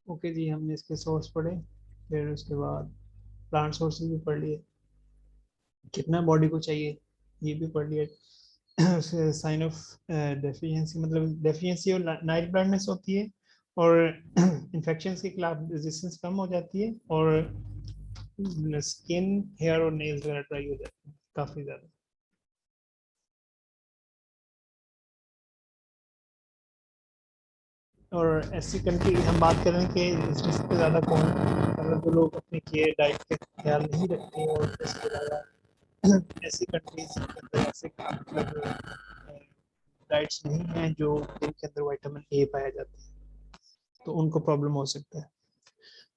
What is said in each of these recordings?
Okay जी, हमने इसके source पढ़े, फिर उसके बाद प्लांट सोर्सेज भी पढ़ लिए, कितना बॉडी को चाहिए ये भी पढ़ लिया। साइन ऑफ डेफिशिएंसी, मतलब डेफिशिएंसी और नाइट ब्लाइंडनेस होती है, और इन्फेक्शन के खिलाफ रेजिस्टेंस कम हो जाती है, और स्किन, हेयर और नेल्स वगैरह ड्राई हो जाते हैं काफ़ी ज़्यादा। और ऐसी कंट्री हम बात कर रहे हैं कि इसमें सबसे ज़्यादा कौन, मतलब जो लोग अपनी केयर डाइट का ख्याल नहीं रखते, और इसके अलावा ऐसी कंट्रीज के अंदर ऐसे मतलब डाइट्स नहीं हैं जो जिनके अंदर विटामिन ए पाया जाता है, तो उनको प्रॉब्लम हो सकता है।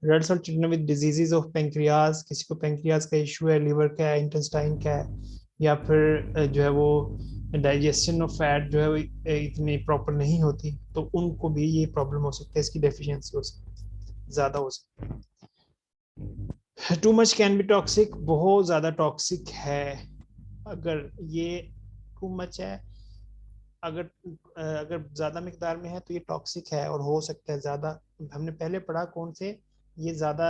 Red cell children with diseases of pancreas, किसी को पेंक्रियाज का इशू है, लिवर का है, इंटेस्टाइन का है, या फिर जो है वो डाइजेशन ऑफ फैट जो है वो इतनी प्रॉपर नहीं होती, तो उनको भी ये प्रॉब्लम हो सकता है, इसकी डेफिशिएंसी हो सकती है, ज़्यादा हो सकती है। Too much can be toxic, बहुत ज़्यादा टॉक्सिक है। अगर ये टू मच है, अगर अगर ज़्यादा मिकदार में है तो ये टॉक्सिक है, और हो सकता है ज़्यादा, हमने पहले पढ़ा कौन से, ये ज़्यादा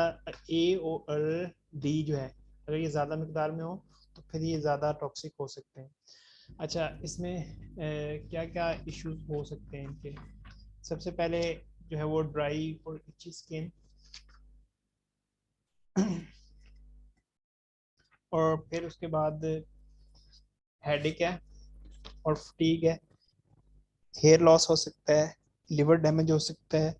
ए और डी जो है, अगर ये ज़्यादा मिकदार में हो तो फिर ये ज़्यादा टॉक्सिक हो सकते हैं। अच्छा, इसमें क्या क्या इश्यूज हो सकते हैं इनके। सबसे पहले जो है वो ड्राई और इची स्किन, और फिर उसके बाद हेडेक है, और फटीग है, हेयर लॉस हो सकता है, लिवर डैमेज हो सकता है,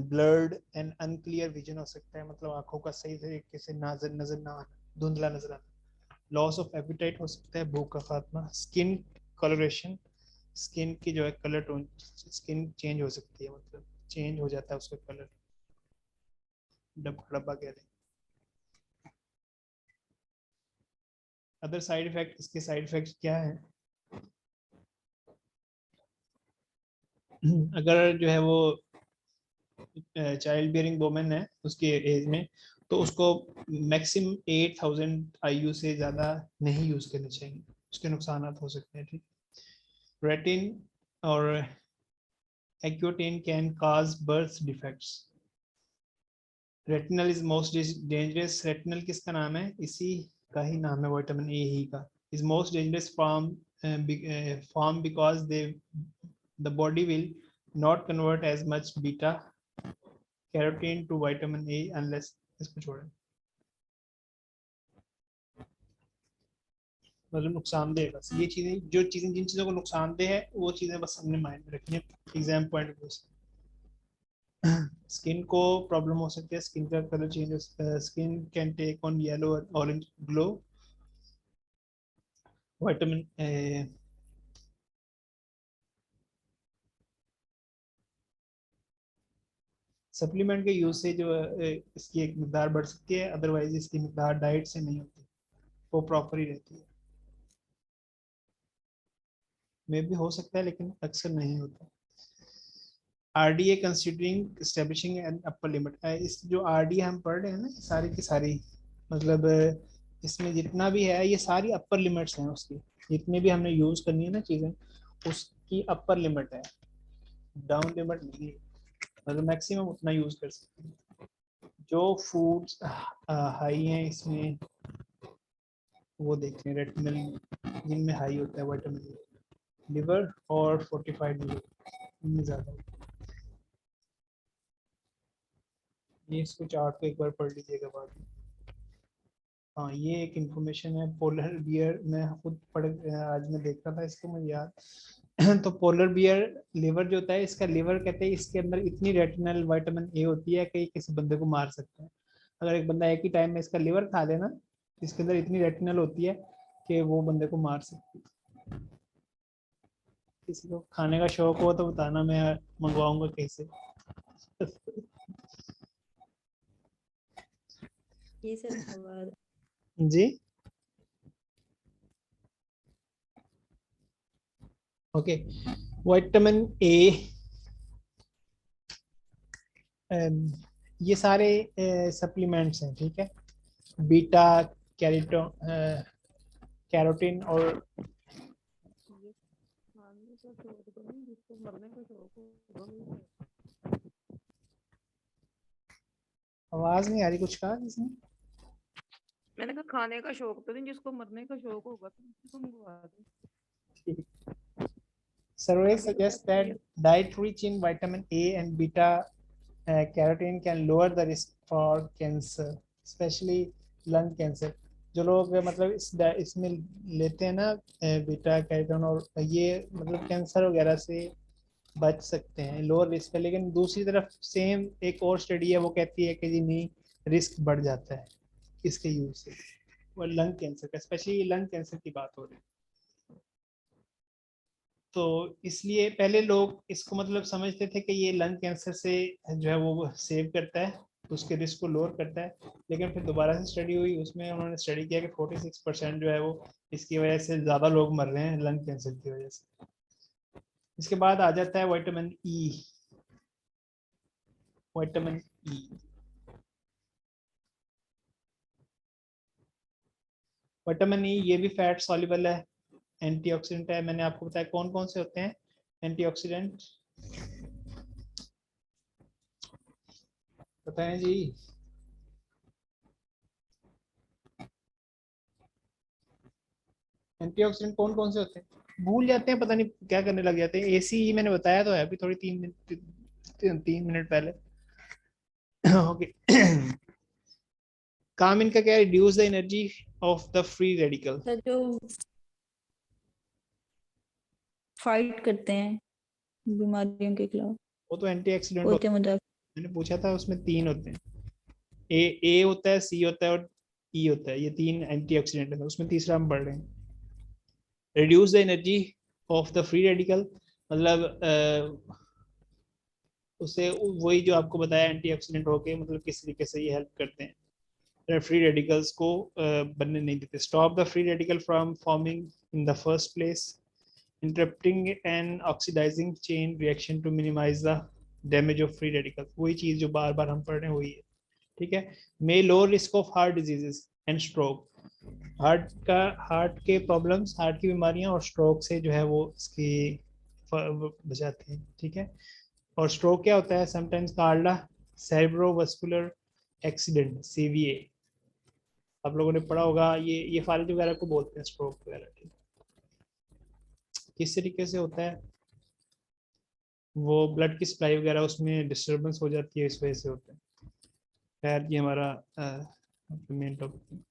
ब्लर्ड एंड अनक्लियर विजन हो सकता है, मतलब आंखों का सही तरीके से नजर नजर ना आना, धुंधला नजर आना, लॉस ऑफ एपिटाइट हो सकता है, भूख का खात्मा, स्किन कलरेशन, स्किन की जो है कलर टोन, स्किन चेंज हो सकती है, मतलब चेंज हो जाता है उसका कलर, डब्बा डब्बा कह रहे हैं। अदर साइड इफेक्ट, इसके साइड इफेक्ट क्या है। अगर जो है वो चाइल्ड बियरिंग वोमेन है उसके एज में, तो उसको मैक्सिमम 8000 IU से ज़्यादा नहीं यूज़ करने चाहिए, उसके नुकसान हो सकते हैं। ठीक, रेटिन और Accutane can cause birth defects. Retinal is most dangerous, retinal किसका नाम है, इसी का ही नाम है, विटामिन ए ही का। Is most dangerous form because they the body will not convert as much beta carotene to vitamin A unless, इसको छोड़ें, मतलब नुकसानदेह है बस, ये चीजें, जो चीजें, जिन चीजों को नुकसानदेह है वो चीजें बस हमने माइंड में रखनी है एग्जाम पॉइंट ऑफ व्यू से। स्किन को प्रॉब्लम हो सकती है, स्किन का colour change, skin can take on yellow और ऑरेंज ग्लो, विटामिन सप्लीमेंट के यूज से जो इसकी एक मिकदार बढ़ सकती है, अदरवाइज इसकी मिकदार डाइट से नहीं होती, वो प्रॉपर ही रहती है। मे भी हो सकता है लेकिन अक्सर नहीं होता। RDA considering establishing an upper limit, इस जो आरडीए हम पढ़ रहे हैं ना, सारी की सारी, मतलब इसमें जितना भी है ये सारी अपर लिमिट्स हैं उसकी, जितनी भी हमने यूज करनी है ना चीजें, उसकी अपर लिमिट है, डाउन लिमिट नहीं है, मतलब मैक्सिमम उतना यूज कर सकते हैं। जो फूड्स हाई हैं इसमें, वो देखें रेटिनल, जिनमें हाई होता है विटामिन, लिवर और फोर्टिफाइड लिवर, इनमें ज़्यादा होता है। ये इसको चार्ट को एक बार पढ़ लीजिएगा बाद में। हाँ, ये एक इंफॉर्मेशन है, पोलर बियर, मैं खुद पढ़, आज मैं देख रहा था इसको, मुझे याद। तो पोलर बियर लिवर जो होता है, इसका लिवर कहते हैं, इसके अंदर इतनी रेटिनल विटामिन ए होती है कि किसी बंदे को मार सकता है। अगर एक बंदा एक ही टाइम में इसका लिवर खा लेना, इसके अंदर इतनी रेटिनल होती है कि वो बंदे को मार सकती है। किसी को खाने का शौक हो तो बताना, मैं मंगवाऊंगा कहीं से। ये सर हमारा जी, ओके। विटामिन ए, ये सारे सप्लीमेंट्स हैं, ठीक है। बीटा कैरोटो कैरोटीन और ये खाने का शौक तो नहीं, जिसको मरने का शौक हो वो नहीं है। आवाज नहीं आ रही, कुछ कहा किसने? मैंने कहा खाने का शौक तो नहीं, जिसको मरने का शौक होगा तो उसको मंगवा दो। Surveys अभी तो suggest कहते that हैं diet rich in vitamin A and beta carotene can lower the risk for cancer, especially lung cancer. जो लोग मतलब इसमें लेते हैं ना बीटा कैरोटीन, और ये मतलब कैंसर वगैरह से बच सकते हैं, लोअर रिस्क है। लेकिन दूसरी तरफ सेम एक और स्टडी है, वो कहती है कि जी नहीं, रिस्क बढ़ जाता है इसके यूज से, वो लंग कैंसर का, स्पेशली लंग कैंसर की बात हो रही है। तो इसलिए पहले लोग इसको मतलब समझते थे कि ये लंग कैंसर से जो है वो सेव करता है, उसके रिस्क को लोअर करता है। लेकिन फिर दोबारा से स्टडी हुई, उसमें उन्होंने स्टडी किया कि 46% जो है वो इसकी वजह से ज़्यादा लोग मर रहे हैं लंग कैंसर की वजह से। इसके बाद आ जाता है विटामिन ई। विटामिन ई, विटामिन ई ये भी फैट सॉल्युबल है, एंटीऑक्सीडेंट है। मैंने आपको बताया कौन कौन से होते हैं एंटीऑक्सीडेंट, बताएं जी। एंटीऑक्सीडेंट कौन कौन से होते हैं, भूल जाते हैं, पता नहीं क्या करने लग जाते हैं। एसी मैंने बताया तो है अभी थोड़ी 3 मिनट पहले। ओके। काम इनका क्या है, reduce the energy of the free radical. Sir जो फाइट करते हैं बीमारियों के खिलाफ, वो तो एंटीऑक्सीडेंट होते होते हैं, मजाक। मैंने पूछा था उसमें 3 होते हैं, ए होता है, सी होता है और ई होता है, ये 3 एंटीऑक्सीडेंट है, उसमें तीसरा हम पढ़ रहे हैं। Reduce the energy of the free radical, मतलब उससे वही जो आपको बताया एंटीऑक्सीडेंट होके मतलब किस तरीके से ये हेल्प करते हैं फ्री रेडिकल्स को बनने नहीं देते। Stop the free radical from forming in the first place, interrupting an oxidising chain reaction to minimise the damage of free radical. वही चीज जो बार बार हम पढ़ रहे हैं वही है, ठीक है। May low risk of heart diseases and stroke, heart के प्रॉब्लम्स, हार्ट की बीमारियां और स्ट्रोक से जो है वो इसकी बचाते हैं, ठीक है। और स्ट्रोक क्या होता है, समटाइम्स कॉल्ड सेरेब्रोवास्कुलर एक्सीडेंट, सीवीए। आप लोगों ने पढ़ा होगा, ये फाल्ट वगैरह को बोलते हैं स्ट्रोक वगैरह, ठीक। किस तरीके से होता है, वो ब्लड की सप्लाई वगैरह उसमें डिस्टर्बेंस हो जाती है, इस वजह से होता है। खैर ये हमारा मेन टॉपिक,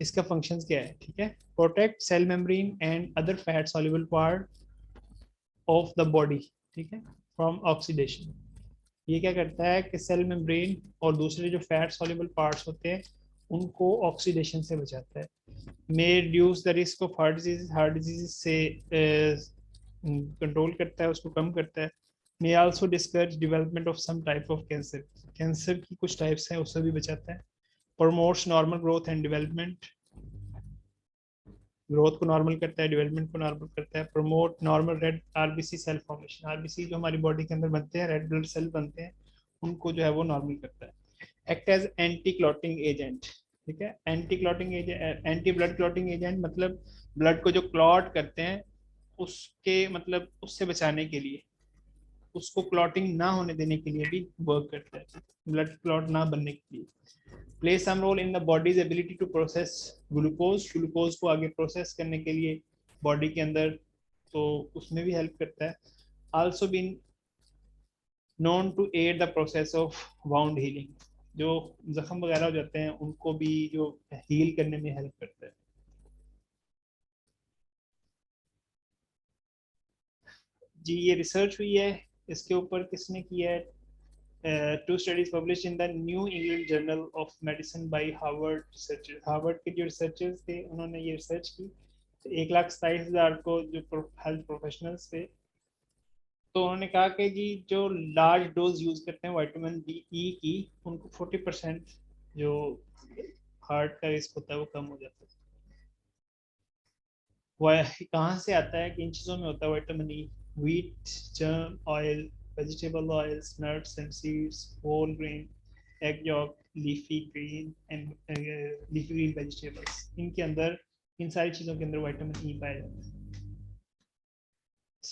इसका फंक्शंस क्या है, ठीक है। Protect cell membrane and other fat soluble part of the body, ठीक है, फ्रॉम ऑक्सीडेशन। ये क्या करता है कि सेल मेम्ब्रेन और दूसरे जो फैट सॉल्युबल पार्ट्स होते हैं उनको ऑक्सीडेशन से बचाता है। May reduce the risk of heart disease से कंट्रोल करता है, उसको कम करता है। May also discourage development of some type of cancer, cancer की कुछ टाइप्स हैं उससे भी बचाता है। Promotes normal growth and development, growth को नॉर्मल करता है, डेवलपमेंट को नॉर्मल करता है। Promote normal red RBC cell formation, RBC जो हमारी बॉडी के अंदर बनते हैं, रेड ब्लड सेल बनते हैं, उनको जो है वो नॉर्मल करता है। Act as anti clotting agent, ठीक है। Anti clotting agent, anti blood clotting agent मतलब ब्लड को जो क्लॉट करते हैं उसके मतलब उससे बचाने के लिए, उसको क्लॉटिंग ना होने देने के लिए भी वर्क करता है, ब्लड क्लॉट ना बनने के लिए। Play some role in the body's ability to process glucose, glucose को आगे प्रोसेस करने के लिए बॉडी के अंदर, तो उसमें भी हेल्प करता है। Also been known to aid the process of wound healing, जो जख्म वगैरह हो जाते हैं उनको भी जो हील करने में हेल्प करता है। जी ये रिसर्च हुई है, इसके ऊपर किसने किया है, two studies publish in the New England Journal of Medicine by Harvard researchers. Harvard के जो रिसर्चर्स थे उन्होंने ये रिसर्च की, 1,27,000 को जो हेल्थ प्रोफेशनल्स थे, तो उन्होंने कहा कि जी जो लार्ज डोज यूज करते हैं विटामिन डी ई की, उनको 40% जो हार्ट का रिस्क होता है वो कम हो जाता है। वह कहाँ से आता है, किन चीज़ों में होता है vitamin E, wheat, germ oil, vegetable oils, nuts and seeds, whole grain, egg yolk, leafy green and leafy green vegetables, इनके अंदर, इन सारी चीज़ों के अंदर विटामिन ई पाया जाता है।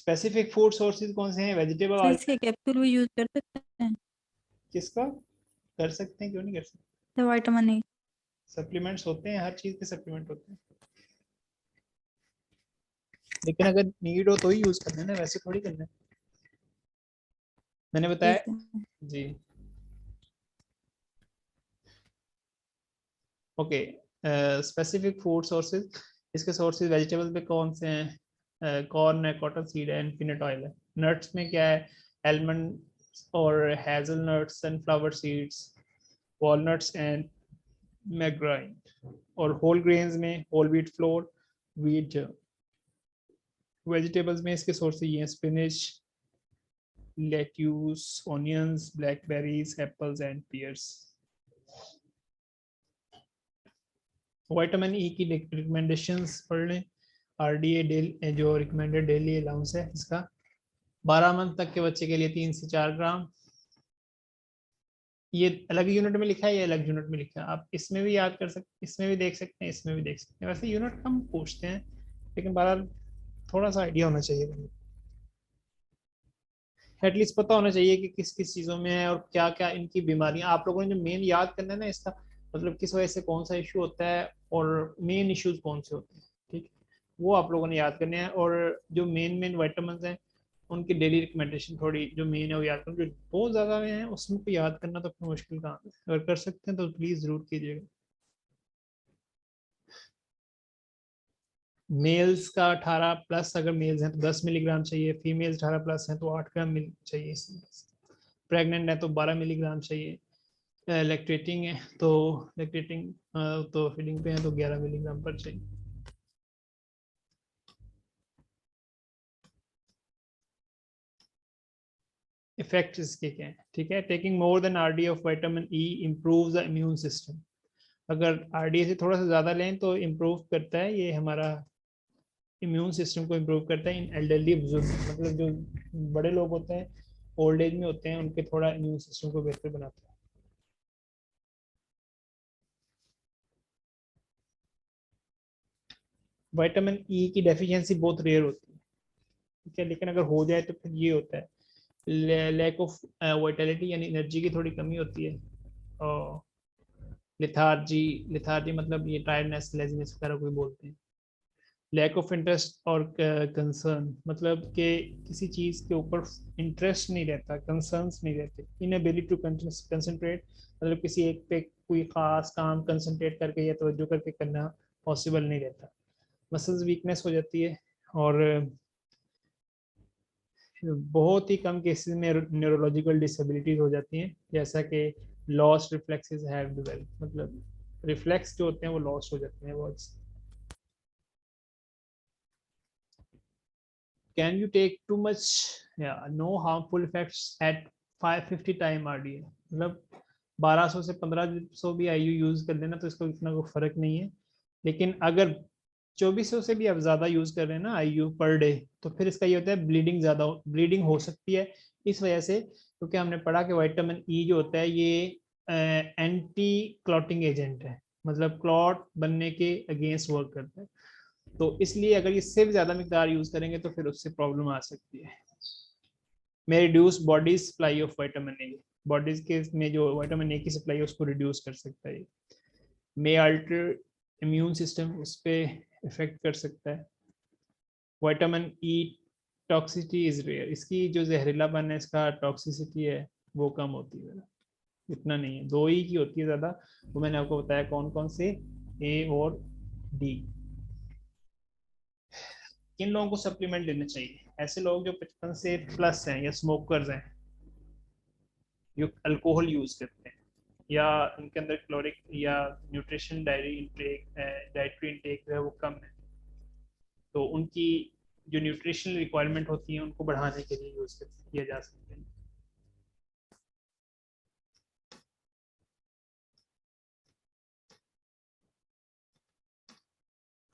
स्पेसिफिक फूड सोर्सेज कौन से हैं? वेजिटेबल तो इसके कैप्सूल भी यूज कर सकते हैं? किसका कर सकते हैं, क्यों नहीं कर सकते? तो विटामिन ई सप्लीमेंट्स होते हैं, हर चीज के सप्लीमेंट होते हैं, लेकिन अगर नीड हो तो ही यूज करना है ना, वैसे थोड़ी करना है। मैंने बताया ठीक है। जी। ओके, स्पेसिफिक फूड सोर्सेज, इसके सोर्सेज वेजिटेबल पे कौन से हैं? कॉर्न है, कॉटन सीड है, पीनट ऑयल है। नट्स में क्या है? एलमंड और hazel nuts, sunflower seeds, walnuts and margarine. और होल ग्रेन्स में whole wheat flour, wheat. Vegetables में इसके सोर्सेज ये हैं: spinach, lettuce, onions, blackberries, apples and pears. Vitamin E की रिकमेंडेशंस पढ़ लें। आरडीए डेली जो रिकमेंडेड डेली अलाउंस है इसका 12 मंथ तक के बच्चे के लिए 3 से 4 ग्राम। ये अलग यूनिट में लिखा है, ये अलग यूनिट में लिखा है, आप इसमें भी याद कर सकते, इसमें भी देख सकते हैं, इसमें भी देख सकते हैं। वैसे यूनिट कम पूछते हैं, लेकिन बहरहाल थोड़ा सा आइडिया होना चाहिए, एटलीस्ट पता होना चाहिए कि किस किस चीज़ों में है और क्या क्या इनकी बीमारियां। आप लोगों ने जो मेन याद करना है ना इसका, मतलब किस वजह से कौन सा इशू होता है और मेन इश्यूज कौन से होते हैं, ठीक है, वो आप लोगों ने याद करने हैं। और जो मेन मेन वाइटामिन हैं उनकी डेली रिकमेंडेशन थोड़ी जो मेन है वो याद करना। जो बहुत ज़्यादा में है उसमें को याद करना तो अपनी मुश्किल काम है, अगर कर सकते हैं तो प्लीज़ ज़रूर कीजिएगा। मेल्स का 18 प्लस, अगर मेल्स हैं तो 10 मिलीग्राम चाहिए, फीमेल्स 18 प्लस हैं तो 8 ग्राम मिल चाहिए, प्रेग्नेंट है तो 12 मिलीग्राम चाहिए, लैक्टेटिंग है तो लैक्टेटिंग तो फीडिंग पे है तो 11 मिलीग्राम पर चाहिए। इफेक्ट इसके क्या है, ठीक है। Taking more than RDA of vitamin E improve the immune system. अगर आरडीए से थोड़ा सा ज़्यादा लें तो इम्प्रूव करता है ये हमारा इम्यून सिस्टम को इम्प्रूव करता है इन एल्डरली बुजुर्ग, मतलब जो बड़े लोग होते हैं, ओल्ड एज में होते हैं, उनके थोड़ा इम्यून सिस्टम को बेहतर बनाता है। विटामिन ई की डेफिशिएंसी बहुत रेयर होती है, ठीक है, लेकिन अगर हो जाए तो फिर ये होता है लैक ऑफ वाइटलिटी, यानी एनर्जी की थोड़ी कमी होती है, और लिथार्जी, लिथार्जी मतलब ये टायर्डनेस, लेजीनेस वगैरह कोई बोलते हैं। लैक ऑफ इंटरेस्ट और कंसर्न, मतलब कि किसी चीज़ के ऊपर इंटरेस्ट नहीं रहता, कंसर्न्स नहीं रहते। इनएबिलिटी टू कंसंट्रेट, मतलब किसी एक पे कोई ख़ास काम कंसंट्रेट करके या तवज्जो करके करना पॉसिबल नहीं रहता। मसल्स वीकनेस हो जाती है, और बहुत ही कम केसेस में न्यूरोलॉजिकल डिसेबिलिटीज हो जाती हैं, जैसा कि लॉस्ट रिफ्लेक्सेस हैव डेवलप्ड, मतलब रिफ्लेक्स जो होते हैं वो लॉस्ट हो जाते हैं बहुत। Can you take too much? Yeah, no harmful effects at 550 time RDA, मतलब 1200 से 1500 भी IU यूज कर लेना तो इसको इतना कोई फर्क नहीं है। लेकिन अगर 2400 से भी आप ज्यादा यूज कर रहे हैं ना IU पर डे, तो फिर इसका ये होता है ब्लीडिंग, ज्यादा ब्लीडिंग हो सकती है इस वजह से, क्योंकि हमने पढ़ा कि विटामिन ई जो होता है ये एंटी क्लॉटिंग एजेंट है, मतलब क्लॉट बनने के अगेंस्ट वर्क करता है। तो इसलिए अगर इससे भी ज्यादा मिकदार यूज करेंगे तो फिर उससे प्रॉब्लम आ सकती है। में reduce body supply of vitamin A, bodies के में जो विटामिन ए की सप्लाई है उसको रिड्यूस कर सकता है। मे अल्टर इम्यून सिस्टम, उस पर इफेक्ट कर सकता है। Vitamin E toxicity is rare, इसकी जो जहरीलापन है, इसका टॉक्सिसिटी है वो कम होती है, इतना नहीं है। 2 ही की होती है ज्यादा, वो मैंने आपको बताया कौन कौन से, ए और डी। किन लोगों को सप्लीमेंट लेना चाहिए? ऐसे लोग जो 55 से प्लस हैं, या स्मोकर्स हैं, जो अल्कोहल यूज करते हैं, या उनके अंदर क्लोरिक या न्यूट्रिशन डाइटरी इंटेक जो है वो कम है, तो उनकी जो न्यूट्रिशनल रिक्वायरमेंट होती है उनको बढ़ाने के लिए यूज किया जा सकता है।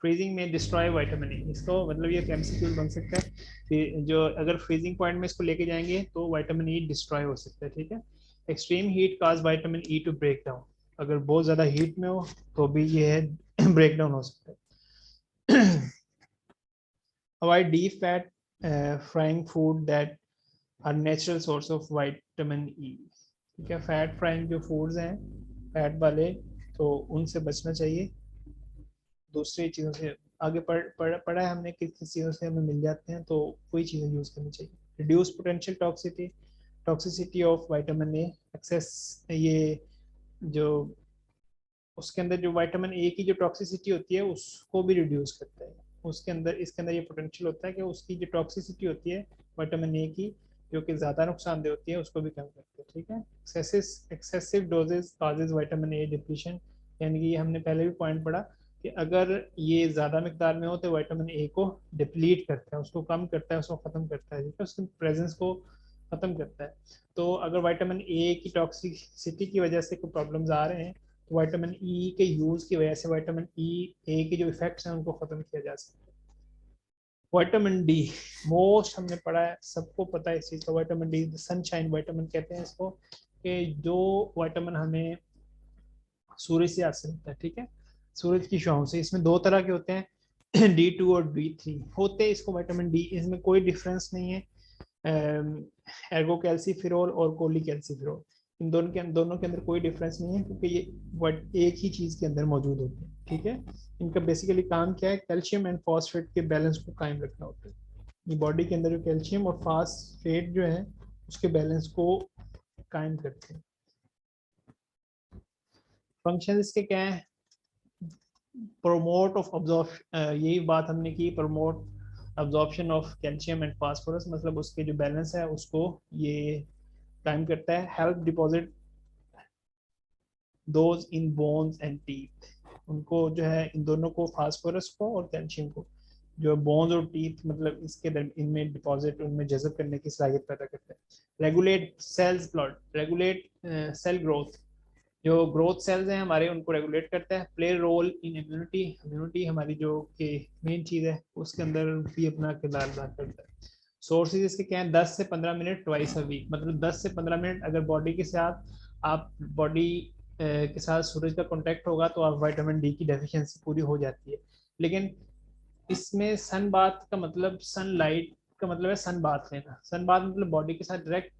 फ्रीजिंग में डिस्ट्रॉय विटामिन ए, इसको मतलब ये एमसीक्यू बन सकता है कि जो अगर फ्रीजिंग पॉइंट में इसको लेके जाएंगे तो विटामिन ई डिस्ट्रॉय हो सकता है, ठीक है। Extreme heat cause vitamin E to break down, अगर बहुत ज़्यादा हीट में हो तो भी ये है ब्रेक डाउन हो सकता है। Avoid deep fat frying food that are natural source of vitamin E. ठीक है, फैट फ्राइंग जो फूड्स हैं फैट वाले, तो उनसे बचना चाहिए। दूसरी चीज़ों से आगे पढ़ा है हमने किस किस चीज़ों से हमें मिल जाते हैं, तो वही चीज़ें यूज़ करनी चाहिए। Reduce potential toxicity of vitamin A excess, ये जो उसके अंदर जो विटामिन ए की जो टॉक्सिसिटी होती है उसको भी रिड्यूस करता है। उसके अंदर इसके अंदर ये पोटेंशियल होता है कि उसकी जो टॉक्सिसिटी होती है विटामिन ए की, जो कि ज़्यादा नुकसानदेह होती है, उसको भी कम करते हैं। ठीक है, excessive doses causes vitamin A depletion, यानी कि हमने पहले भी पॉइंट पढ़ा कि अगर ये ज़्यादा मिकदार में हो तो विटामिन ए को डिप्लीट करता है, उसको कम करता है, उसको ख़त्म करता है, ठीक है, उसकी प्रेजेंस को ख़त्म करता है। तो अगर विटामिन ए की टॉक्सिसिटी की वजह से कोई प्रॉब्लम्स आ रहे हैं, तो विटामिन ई के यूज़ की वजह से विटामिन ई ए के जो इफेक्ट्स हैं उनको ख़त्म किया जा सकता है। विटामिन डी मोस्ट हमने पढ़ा है, सबको पता है इस चीज़ का। विटामिन डी सनशाइन विटामिन कहते हैं इसको, कि जो विटामिन हमें सूरज से हासिल होता है। ठीक है, सूरज की छांव से। इसमें दो तरह के होते हैं, D2 और D3 होते हैं इसको विटामिन डी, इसमें कोई डिफरेंस नहीं है। एर्गो कैल्सीफिरोल और कोली कैल्सीफिरोल, इन दोनों के अंदर कोई डिफरेंस नहीं है, क्योंकि ये एक ही चीज़ के अंदर मौजूद होते हैं। ठीक है, इनका बेसिकली काम क्या है, कैल्शियम एंड फॉस्फेट के बैलेंस को कायम रखना होता है। ये बॉडी के अंदर जो कैल्शियम और फॉस्फेट जो है उसके बैलेंस को कायम करते हैं। फंक्शन इसके क्या है, प्रोमोट ऑफ अब्जॉर्प्शन, यही बात हमने की, promote absorption of calcium and phosphorus, मतलब उसके जो बैलेंस है उसको ये कायम करता है। Help deposit those in bones and teeth, उनको जो है इन दोनों को, फास्फोरस को और कैल्शियम को, जो बोन्स और टीथ मतलब इसके इनमें डिपॉजिट, उनमें जज़ब करने की सलाहियत पैदा करता है। Regulate cells blood, regulate cell growth, जो ग्रोथ सेल्स हैं हमारे उनको रेगुलेट करता है। Play role in immunity, immunity हमारी जो कि मेन चीज़ है उसके अंदर भी अपना किरदार अदा करता है। सोर्सेज इसके क्या हैं, 10 से 15 मिनट ट्वाइस अ वीक, मतलब 10 से 15 मिनट अगर बॉडी के साथ आप बॉडी के साथ सूरज का कांटेक्ट होगा तो आप विटामिन डी की डेफिशिएंसी पूरी हो जाती है। लेकिन इसमें सन बाथ का मतलब, सनलाइट का मतलब है सन बाथ लेना। सन बाथ मतलब बॉडी के साथ डायरेक्ट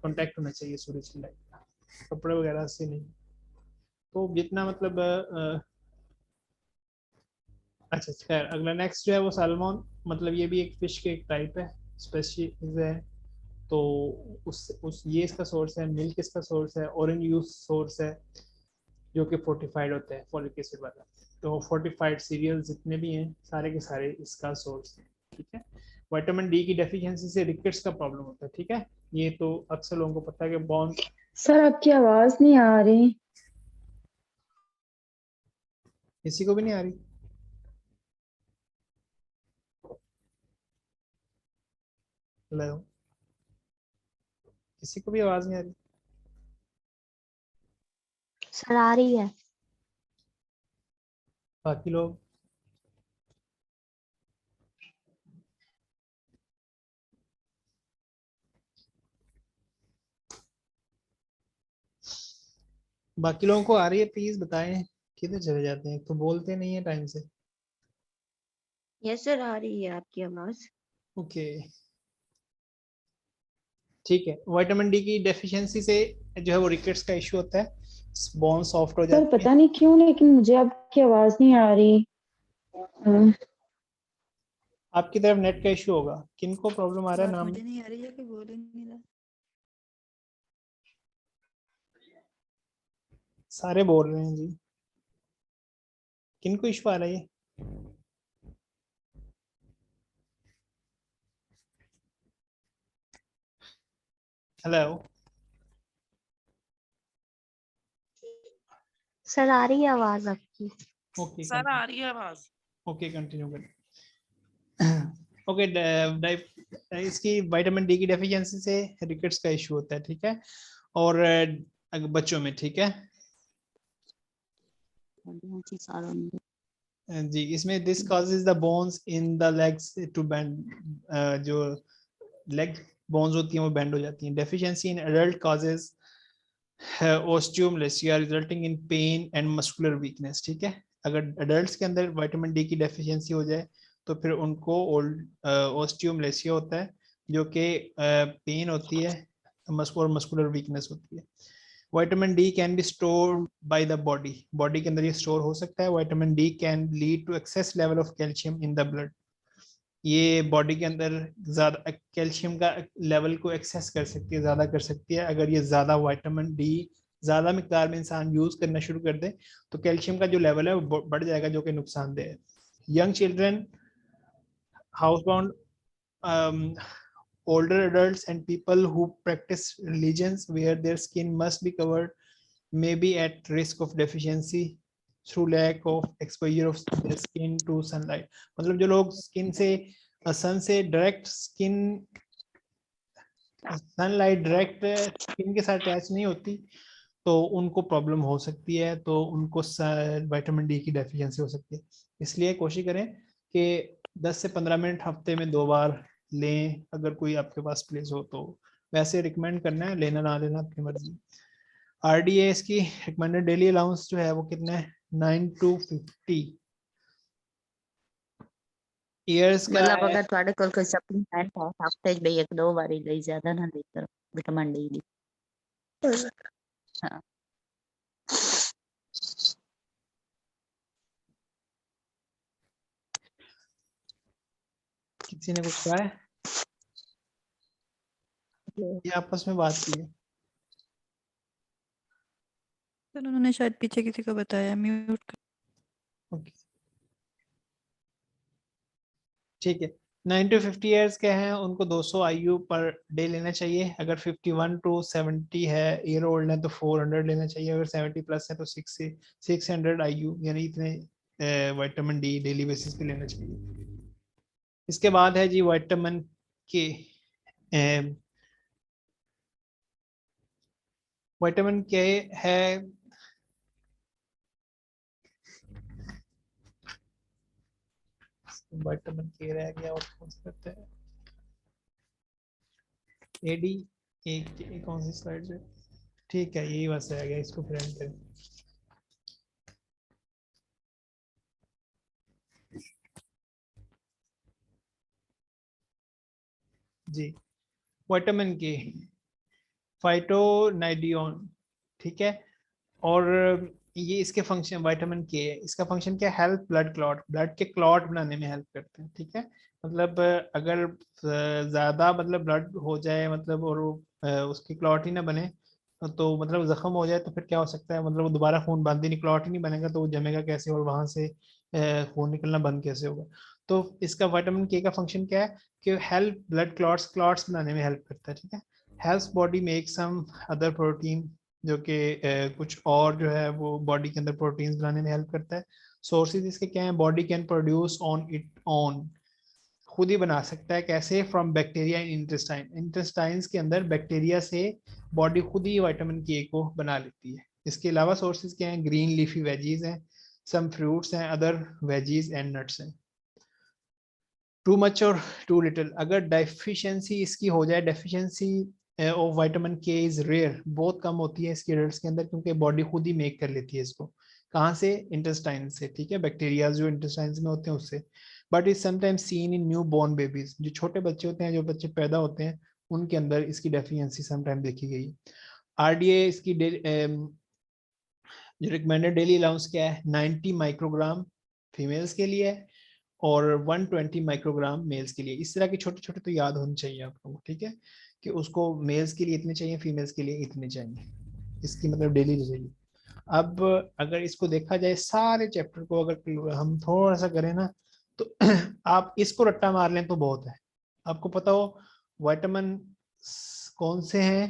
कांटेक्ट होना चाहिए सूरज की लाइट का, कपड़े वगैरह से नहीं। तो जितना मतलब अच्छा खैर, अगला नेक्स्ट जो है वो सैल्मन, मतलब ये भी एक फिश के एक टाइप है, स्पेशीज है। तो उस ये इसका सोर्स है, मिल्क इसका सोर्स है, ऑरेंज यूज सोर्स है, जो कि फोर्टिफाइड होता है फॉलिक एसिड वाला। तो फोर्टिफाइड सीरियल जितने भी हैं सारे के सारे इसका सोर्स है। ठीक है, विटामिन डी की डेफिशिएंसी से रिकेट्स का प्रॉब्लम होता है। ठीक है, ये तो अक्सर लोगों को पता है कि बॉन्ड। सर आपकी आवाज नहीं आ रही। किसी को भी नहीं आ रही? हेलो, किसी को भी आवाज नहीं आ रही? सर आ रही है। बाकी लोग? बाकी लोगों को आ रही है? प्लीज बताएं, किधर चले जाते हैं, तो बोलते नहीं है टाइम से। यस सर आ रही है आपकी आवाज। ओके ठीक है, विटामिन डी की डेफिशिएंसी से जो है वो रिकेट्स का इशू होता है, बोन सॉफ्ट हो सर जाती है। पता नहीं क्यों लेकिन मुझे आपकी आवाज नहीं आ रही। आपकी तरफ नेट का इशू होगा। किनको प्रॉब्लम आ रहा है बात नाम? मुझे नहीं आ रही है कि बोल ही नहीं रहा। सारे बोल रहे हैं जी, किनको इशू आ रहा है ये? हेलो, सर आ रही है आवाज आपकी। ओके सर आ रही है आवाज। ओके कंटिन्यू करें। ओके, इसकी विटामिन डी की डेफिशिएंसी से रिकेट्स का इशू होता है। ठीक है, और अगर बच्चों में, ठीक है जी, इसमें this causes the bones in the legs to bend, जो लेग बोन्स होती हैं वो बेंड हो जाती हैं। Deficiency in adult causes osteomalacia resulting in pain and muscular weakness. ठीक है, अगर एडल्ट्स के अंदर विटामिन डी की डेफिशिएंसी हो जाए तो फिर उनको ऑस्टियोमलेसिया होता है, जो कि पेन होती है, मस्कुलर वीकनेस होती है। Vitamin D can be stored by the body, body के अंदर ये स्टोर हो सकता है। Vitamin D can lead to excess level of calcium in the blood, ये बॉडी के अंदर ज्यादा कैल्शियम का लेवल को एक्सेस कर सकती है, ज्यादा कर सकती है। अगर ये ज्यादा विटामिन डी ज्यादा मिकदार में इंसान यूज करना शुरू कर दे तो कैल्शियम का जो लेवल है वो बढ़ जाएगा, जो कि नुकसानदेह है। Young children, house bound, older adults and people who practice religions where their skin must be covered may be at risk of deficiency through lack of exposure of their skin to sunlight। मतलब जो लोग skin से सन से direct sunlight direct skin के साथ attach नहीं होती तो उनको प्रॉब्लम हो सकती है, तो उनको विटामिन डी की डेफिशिएंसी हो सकती है। इसलिए कोशिश करें कि 10 से 15 मिनट हफ्ते में 2 बार लें, अगर कोई आपके पास प्लेस हो तो। वैसे रिकमेंड करना है, लेना ना लेना आपकी मर्जी। आरडीएस की रिकमेंडेड डेली अलाउंस जो है वो कितना है, 9 to 50 ईयर्स का मतलब है। अगर ਤੁਹਾਡੇ ਕੋਲ ਕੋਈ ਸਪਲੀਮੈਂਟ ਹੈ ਹਫਤੇ 'ਚ ਬਈ 1-2 ਵਾਰੀ ਲਈ ਜ਼ਿਆਦਾ ਨਾ ਲਈ ਕਰੋ ਵਿਟਾਮਿਨ ਡੀ ਦੀ। ਹਾਂ किसी ने कुछ कहा है? ये आपस में बात की है। सर उन्होंने शायद पीछे किसी को बताया, म्यूट कर। ओके ठीक है। 9 to 50 ईयर्स के हैं उनको 200 IU पर डे लेना चाहिए। अगर 51 to 70 है ईयर ओल्ड है तो 400 लेना चाहिए। अगर 70 प्लस है तो 600 IU यानी इतने विटामिन डी डेली बेसिस पे लेना चाहिए। इसके बाद है जी विटामिन के। विटामिन के है विटामिन के रह गया और कौन सा करते हैं, एडी एक कौन सी स्लाइड है, ठीक है यही बस रह गया, इसको प्रिंट करें। जी विटामिन के फाइटोनाइडियोन, ठीक है। और ये इसके फंक्शन विटामिन के है, इसका फंक्शन क्या है, हेल्प ब्लड क्लॉट, ब्लड के क्लॉट बनाने में हेल्प करते हैं, ठीक है। मतलब अगर ज्यादा मतलब ब्लड हो जाए मतलब और उसकी क्लॉट ही ना बने तो मतलब जख्म हो जाए तो फिर क्या हो सकता है, मतलब दोबारा खून बंद ही नहीं, क्लॉट ही नहीं बनेगा तो वो जमेगा कैसे और वहां से खून निकलना बंद कैसे होगा। तो इसका विटामिन के का फंक्शन क्या है कि हेल्प ब्लड क्लॉट्स बनाने में हेल्प करता है, ठीक है। Helps body make some other protein, जो कि कुछ और जो है वो बॉडी के अंदर प्रोटीन्स बनाने में हेल्प करता है। सोर्सेज इसके क्या है, body can produce on it on, खुद ही बना सकता है, कैसे, from bacteria in intestine, intestines के अंदर बैक्टीरिया से बॉडी खुद ही विटामिन के को बना लेती है। इसके अलावा सोर्सेज क्या हैं, ग्रीन लीफी वेजीज हैं, सम फ्रूट्स हैं, अदर वेजीज एंड नट्स हैं। टू मच और टू लिटिल, अगर डेफिशिएंसी इसकी हो जाए, डेफिशिएंसी ऑफ विटामिन के इज रेयर, बहुत कम होती है इसके एडल्ट्स के अंदर, क्योंकि बॉडी खुद ही मेक कर लेती है इसको, कहाँ से, इंटेस्टाइन से, ठीक है, बैक्टीरिया जो इंटेस्टाइन में होते हैं उससे। But is sometimes seen in new born babies, जो छोटे बच्चे होते हैं, जो बच्चे पैदा होते हैं उनके अंदर इसकी डेफिशिएंसी समटाइम देखी गई। आरडीए इसकी जो रिकमेंडेड डेली अलाउंस क्या है, 90 माइक्रोग्राम फीमेल्स के लिए और 120 माइक्रोग्राम मेल्स के लिए। इस तरह के छोटे छोटे तो याद होने चाहिए आपको, ठीक है, कि उसको मेल्स के लिए इतने चाहिए, फीमेल्स के लिए इतने चाहिए, इसकी मतलब डेली चाहिए। अब अगर इसको देखा जाए सारे चैप्टर को अगर हम थोड़ा सा करें ना तो आप इसको रट्टा मार लें तो बहुत है। आपको पता हो विटामिन कौन से हैं,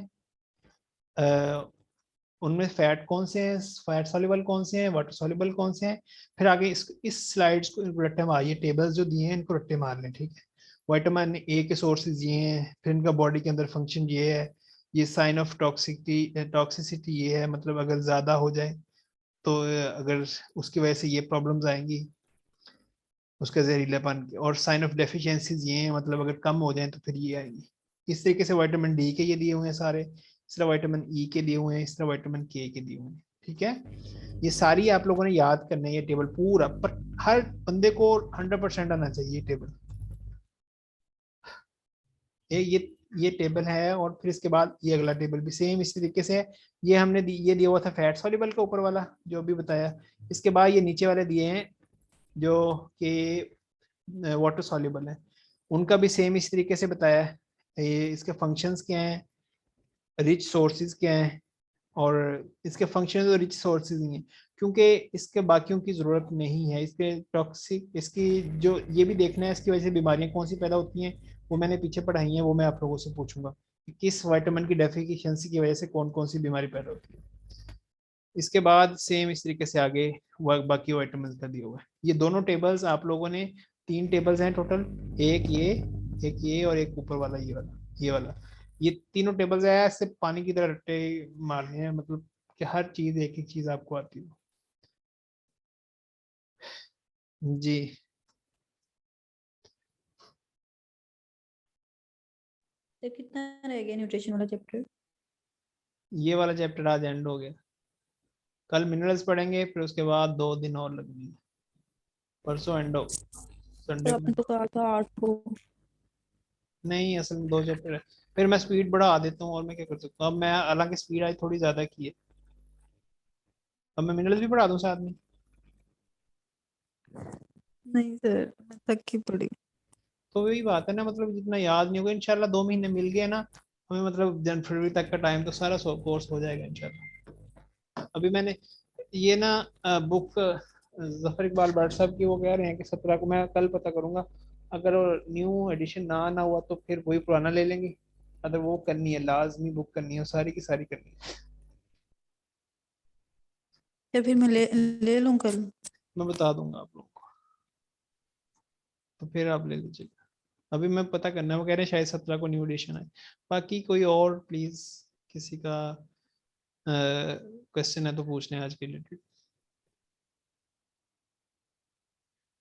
उनमें फैट कौन से हैं, फैट सॉल्युबल कौन से हैं, वाटर सॉल्युबल कौन से हैं, फिर आगे इस स्लाइड्स को इनको रट्टे मारिए, टेबल्स जो दिए हैं इनको रट्टे मार लें, ठीक है। विटामिन ए के सोर्सेज ये हैं, फिर इनका बॉडी के अंदर फंक्शन ये है, ये साइन ऑफ टॉक्सिसिटी ये है, मतलब अगर ज्यादा हो जाए तो अगर उसकी वजह से ये प्रॉब्लम्स आएंगी उसका जहरीलापन की, और साइन ऑफ डेफिशिएंसीज ये हैं, मतलब अगर कम हो जाए तो फिर ये आएंगी। इस तरीके से विटामिन डी के ये दिए हुए हैं सारे, इस तरह विटामिन ई के दिए हुए हैं, इस तरह विटामिन के दिए हुए हैं, ठीक है, ये सारी आप लोगों ने याद करना है ये टेबल पूरा, पर हर बंदे को 100% आना चाहिए टेबल। ये टेबल है, और फिर इसके बाद ये अगला टेबल भी सेम इस तरीके से है। ये हमने ये दिया हुआ था फैट सॉल्युबल का ऊपर वाला जो भी बताया। इसके बाद ये नीचे वाले दिए हैं जो कि वाटर सॉल्युबल है, उनका भी सेम इस तरीके से बताया है। ये इसके फंक्शंस क्या हैं, रिच सोर्सेज क्या हैं, और इसके फंक्शन और रिच सोर्सेज ही हैं, क्योंकि इसके बाकियों की ज़रूरत नहीं है। इसके टॉक्सिक, इसकी जो ये भी देखना है इसकी वजह से बीमारियां कौन सी पैदा होती हैं, वो मैंने पीछे पढ़ाई हैं, वो मैं आप लोगों से पूछूंगा कि किस विटामिन की डेफिशिएंसी की वजह से कौन कौन सी बीमारी पैदा होती है। इसके बाद सेम इस तरीके से आगे बाकी विटामिन का दिया हुआ है। ये दोनों टेबल्स आप लोगों ने, 3 टेबल्स हैं टोटल, एक ये और एक ऊपर वाला ये वाला ये तीनों टेबल्स है, ऐसे पानी की तरह रट्टे मारने हैं, मतलब कि हर चीज एक एक चीज आपको आती है। जी तो कितना रह गया न्यूट्रिशन वाला चैप्टर? ये वाला चैप्टर आज एंड हो गया, कल मिनरल्स पढ़ेंगे, फिर उसके बाद 2 दिन और लगेंगे, परसों एंड हो, संडे तो को। आपने तो कहा था 8 को। नहीं, असल में 2 चैप्टर है, फिर मैं स्पीड बढ़ा देता हूँ, और मैं क्या कर सकता हूँ। अब मैं हालांकि स्पीड आज थोड़ी ज्यादा की है, अब मैं मिनरल्स भी पढ़ा दूँ साथ में। नहीं सर, मैं थक की पड़ी। तो वही बात है ना, मतलब जितना याद नहीं होगा, इंशाल्लाह 2 महीने मिल गए ना हमें, मतलब जन फरवरी तक का टाइम, तो सारा कोर्स हो जाएगा इंशाल्लाह। अभी मैंने ये ना बुक जफर इकबाल भट्ट साहब की, वो कह रहे हैं कि 17 को, मैं कल पता करूंगा, अगर न्यू एडिशन ना हुआ तो फिर वही पुराना ले लेंगे, अगर वो करनी है लाजमी बुक करनी है, सारी की सारी करनी है। या फिर मैं ले लूं कल? मैं बता दूंगा आप लोगों को, तो फिर आप ले लीजिएगा। अभी मैं पता करना है, वो कह रहे हैं शायद 17 को न्यू एडिशन है। बाकी कोई और प्लीज किसी का क्वेश्चन है तो पूछने आज के रिलेटेड।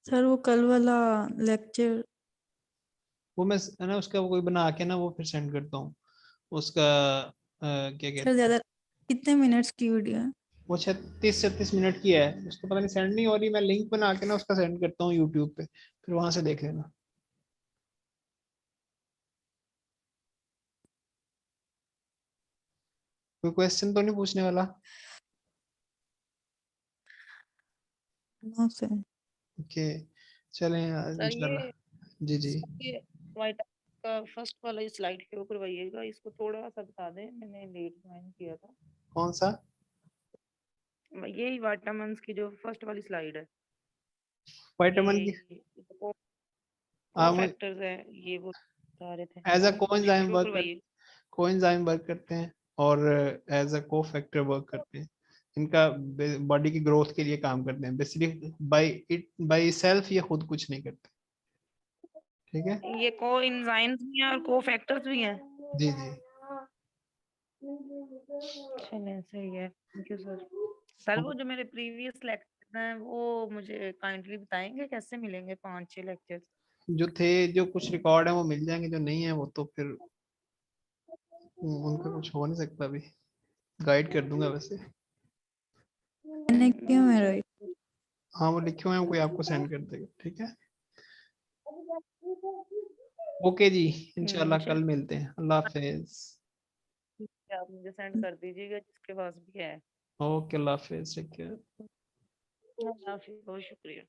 सर वो कल वाला लेक्चर, वो मैं है ना उसका कोई बना के ना वो फिर सेंड करता हूँ उसका, क्या सर कहते हैं, ज्यादा कितने मिनट्स की वीडियो है? वो 36-36 मिनट की है, उसको पता नहीं सेंड नहीं हो रही, मैं लिंक बना के ना उसका सेंड करता हूँ यूट्यूब पे, फिर वहां से देख लेना। कोई क्वेश्चन तो नहीं पूछने वाला? No sir. ओके, चलें सर इंशाल्लाह। ये जी जी। ये वाइट का फर्स्ट वाला स्लाइड शो करवाइएगा, इसको थोड़ा सा बता दें, मैंने लेट ज्वाइन किया था। कौन सा? यही विटामिन्स की जो फर्स्ट वाली स्लाइड है, विटामिन की? ये को फैक्टर्स है, ये वो बता रहे थे, एज अ ये कोएंजाइम शो करवाइए। कोएंजाइम वर्क करते हैं, और एज अ को फैक्टर वर्क करते हैं। इनका बॉडी की ग्रोथ के लिए काम करते हैं, बेसिकली बाय सेल्फ ये खुद कुछ नहीं करते। ठीक है, ये को एंजाइम्स भी हैं और को फैक्टर्स भी हैं। जी जी। चलिए सही है, थैंक यू सर। सर वो जो मेरे प्रीवियस लेक्चर हैं वो मुझे काइंडली बताएंगे कैसे मिलेंगे 5-6 लेक्चर? जो थे, जो कुछ रिकॉर्ड है वो मिल जाएंगे, जो नहीं है वो तो फिर उनका कुछ हो नहीं सकता। अभी गाइड कर दूंगा वैसे। मैंने क्यों है राइट? हाँ वो लिखे हुए हैं, कोई आपको सेंड कर देगा, ठीक है। ओके जी, इंशाल्लाह चलिए कल मिलते हैं, अल्लाह हाफिज। ठीक है, आप मुझे सेंड कर दीजिएगा जिसके पास भी है। ओके, अल्लाह हाफिज, टेक केयर। अल्लाह हाफिज़, बहुत शुक्रिया।